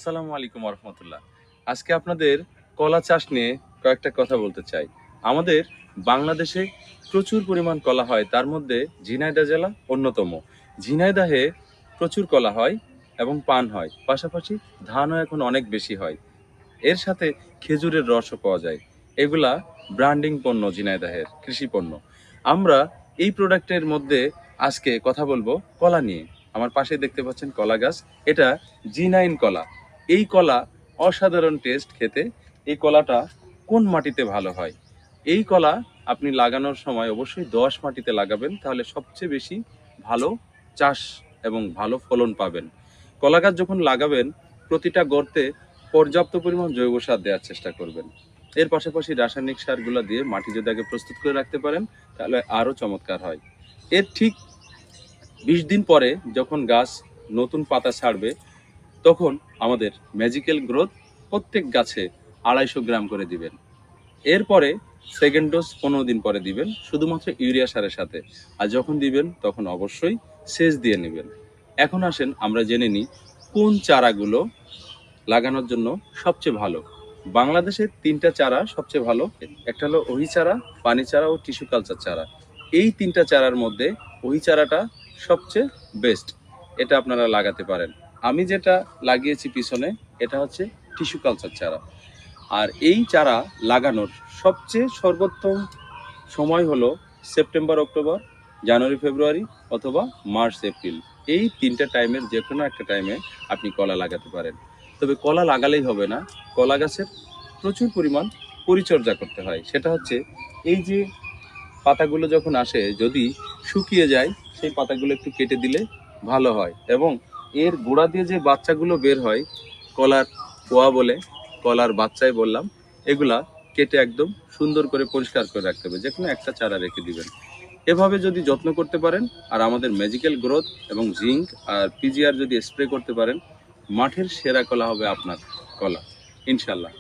আসসালামু আলাইকুম রহমতুল্লাহ। আজকে আপনাদের কলা চাষ নিয়ে কয়েকটা কথা বলতে চাই। আমাদের বাংলাদেশে প্রচুর পরিমাণ কলা হয়, তার মধ্যে ঝিনাইদহ জেলা অন্যতম। ঝিনাইদহে প্রচুর কলা হয় এবং পান হয়, পাশাপাশি ধানও এখন অনেক বেশি হয়। এর সাথে খেজুরের রসও পাওয়া যায়। এগুলা ব্র্যান্ডিং পণ্য, ঝিনাইদহের কৃষি পণ্য। আমরা এই প্রোডাক্টের মধ্যে আজকে কথা বলবো কলা নিয়ে। আমার পাশে দেখতে পাচ্ছেন কলা গাছ, এটা জি9 কলা। এই কলা অসাধারণ টেস্ট খেতে। এই কলাটা কোন মাটিতে ভালো হয়? এই কলা আপনি লাগানোর সময় অবশ্যই দোআঁশ মাটিতে লাগাবেন, তাহলে সবচেয়ে বেশি ভালো চাষ এবং ভালো ফলন পাবেন। কলা গাছ যখন লাগাবেন, প্রতিটা গর্তে পর্যাপ্ত পরিমাণ জৈব সার দেওয়ার চেষ্টা করবেন। এর পাশাপাশি রাসায়নিক সারগুলো দিয়ে মাটি যদি আগে প্রস্তুত করে রাখতে পারেন, তাহলে আরও চমৎকার হয়। এর ঠিক 20 দিন পরে যখন গাছ নতুন পাতা ছাড়বে, তখন আমাদের ম্যাজিক্যাল গ্রোথ প্রত্যেক গাছে 250 গ্রাম করে দিবেন। এরপরে সেকেন্ড ডোজ 15 দিন পরে দিবেন, শুধুমাত্র ইউরিয়া সারের সাথে। আর যখন দিবেন তখন অবশ্যই সেচ দিয়ে নেবেন। এখন আসেন আমরা জেনে নিই কোন চারাগুলো লাগানোর জন্য সবচেয়ে ভালো। বাংলাদেশে 3টা চারা সবচেয়ে ভালো। একটা হলো ওহি চারা, পানি চারা ও টিস্যু কালচার চারা। এই 3টা চারার মধ্যে ওহি চারাটা সবচেয়ে বেস্ট, এটা আপনারা লাগাতে পারেন। আমি যেটা লাগিয়েছি পিছনে, এটা হচ্ছে টিস্যু কালচার চারা। আর এই চারা লাগানোর সবচেয়ে সর্বোত্তম সময় হলো সেপ্টেম্বর অক্টোবর, জানুয়ারি ফেব্রুয়ারি অথবা মার্চ এপ্রিল। এই 3টা টাইমের যে কোনো একটা টাইমে আপনি কলা লাগাতে পারেন। তবে কলা লাগালেই হবে না, কলা গাছের প্রচুর পরিমাণ পরিচর্যা করতে হয়। সেটা হচ্ছে এই যে পাতাগুলো যখন আসে, যদি শুকিয়ে যায়, সেই পাতাগুলো একটু কেটে দিলে ভালো হয়। এবং এর গোড়া দিয়ে যে বাচ্চাগুলো বের হয়, কলার কোয়া বলে, কলার বাচ্চাই বললাম, এগুলা কেটে একদম সুন্দর করে পরিষ্কার করে রাখতে হবে, যে কোনো একটা চারা রেখে দিবেন। এভাবে যদি যত্ন করতে পারেন, আর আমাদের ম্যাজিক্যাল গ্রোথ এবং জিঙ্ক আর পিজিআর যদি স্প্রে করতে পারেন, মাঠের সেরা কলা হবে আপনার কলা, ইনশাল্লাহ।